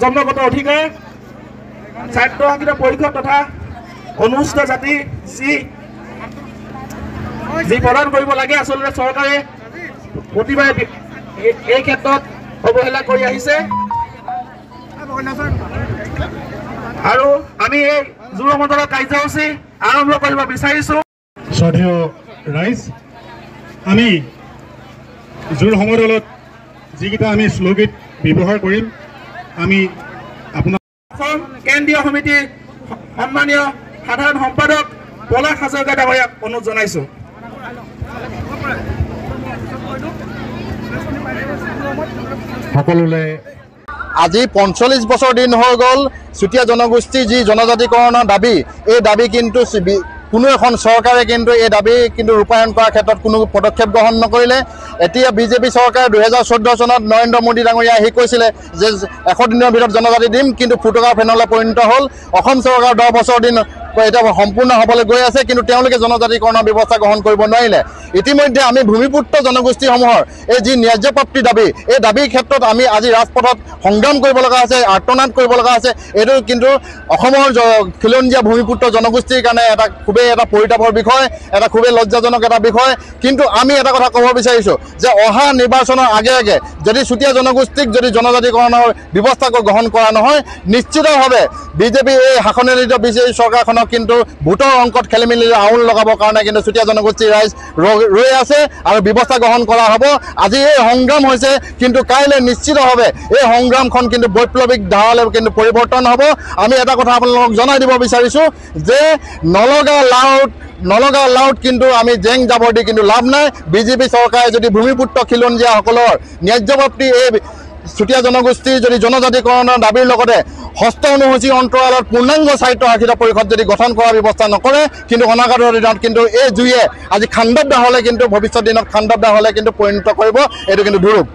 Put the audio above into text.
জন্মগত অধিকাৰ ছাত্ৰ সংগীতৰ পৰিষদ তথা অনুসূচিত জাতি যি প্ৰদান কৰিব লাগে আসলে চৰকাৰে প্ৰতিবাৰে এই ক্ষেত্ৰত অৱহেলা কৰি আহিছে আৰু আমি এই জোৰ মণ্ডলৰ কাৰ্যসূচী আৰম্ভ কৰিব বিচাৰিছো। শ্ৰদ্ধেয় ৰাইজ, আমি জোৰ সমদলত যিকেইটা আমি শ্লোগীত ব্যৱহাৰ কৰিম, আমি আপোনাৰ অসম কেন্দ্ৰীয় সমিতিৰ সন্মানীয় সাধাৰণ সম্পাদক পলাশ হাজৰিকা ডাঙৰীয়াক অনুৰোধ জনাইছো। সকলোলৈ আজি ৪৫ বছৰ দিন হৈ গ'ল চুতীয়া জনগোষ্ঠীৰ যি জনজাতিকৰণৰ দাবী, এই দাবী কিন্তু কোনো এখন চৰকাৰে কিন্তু এই দাবী কিন্তু ৰূপায়ণ কৰাৰ ক্ষেত্ৰত কোনো পদক্ষেপ গ্ৰহণ নকৰিলে। এতিয়া বিজেপি চৰকাৰে ২০১৪ চনত নৰেন্দ্ৰ মোদী ডাঙৰীয়া আহি কৈছিলে যে ১০০ দিনৰ ভিতৰত জনজাতি দিম, কিন্তু ফুটুকা ফেনলৈ পৰিণত হ'ল। অসম চৰকাৰ ১০ বছৰ দিন এতিয়া সম্পূৰ্ণ হ'বলৈ গৈ আছে, কিন্তু তেওঁলোকে জনজাতিকৰণৰ ব্যৱস্থা গ্ৰহণ কৰিব নোৱাৰিলে। ইতিমধ্যে আমি ভূমিপুত্ৰ জনগোষ্ঠীসমূহৰ এই যি ন্যায্যপ্ৰাপ্তি দাবী, এই দাবীৰ ক্ষেত্ৰত আমি আজি ৰাজপথত সংগ্ৰাম কৰিব লগা আছে, আৰ্তনাদ কৰিব লগা আছে। এইটো কিন্তু অসমৰ খিলঞ্জীয়া ভূমিপুত্ৰ জনগোষ্ঠীৰ কাৰণে এটা খুবেই এটা পৰিতাপৰ বিষয়, এটা খুবেই লজ্জাজনক এটা বিষয়। কিন্তু আমি এটা কথা ক'ব বিচাৰিছোঁ যে অহা নিৰ্বাচনৰ আগে আগে যদি চুতীয়া জনগোষ্ঠীক যদি জনজাতিকৰণৰ ব্যৱস্থা গ্ৰহণ কৰা নহয়, নিশ্চিতভাৱে বিজেপি এই শাসনাধীন বিজেপি চৰকাৰখনক কিন্তু ভোটৰ অংকত খেলি মেলি আউল লগাবৰ কাৰণে কিন্তু চুতীয়া জনগোষ্ঠীৰ ৰাইজ ৰৈ আছে আৰু ব্যৱস্থা গ্ৰহণ কৰা হ'ব। আজি এই সংগ্ৰাম হৈছে, কিন্তু কাইলৈ নিশ্চিতভাৱে এই সংগ্ৰামখন কিন্তু বৈপ্লৱিক ধাৰালৈ কিন্তু পৰিৱৰ্তন হ'ব। আমি এটা কথা আপোনালোকক জনাই দিব বিচাৰিছোঁ যে নলগা লাউত কিন্তু আমি জেং জাবৰ দি কিন্তু লাভ নাই। বিজেপি চৰকাৰে যদি ভূমিপুত্ৰ খিলঞ্জীয়াসকলৰ ন্যায্যপ্ৰাপ্তি এই চুতীয়া জনগোষ্ঠীৰ যদি জনজাতিকৰণৰ দাবীৰ লগতে হস্ত অনুসূচী অন্তৰালত পূৰ্ণাংগ স্বায়ত্ব শাসিত পৰিষদ যদি গঠন কৰাৰ ব্যৱস্থা নকৰে, কিন্তু অনাগত দিনত কিন্তু এই জুয়ে আজি খাণ্ডৱ দাহলৈ কিন্তু ভৱিষ্যত দিনত খাণ্ডৱ দাহলৈ কিন্তু পৰিণত কৰিব। এইটো কিন্তু ধুৰুপ।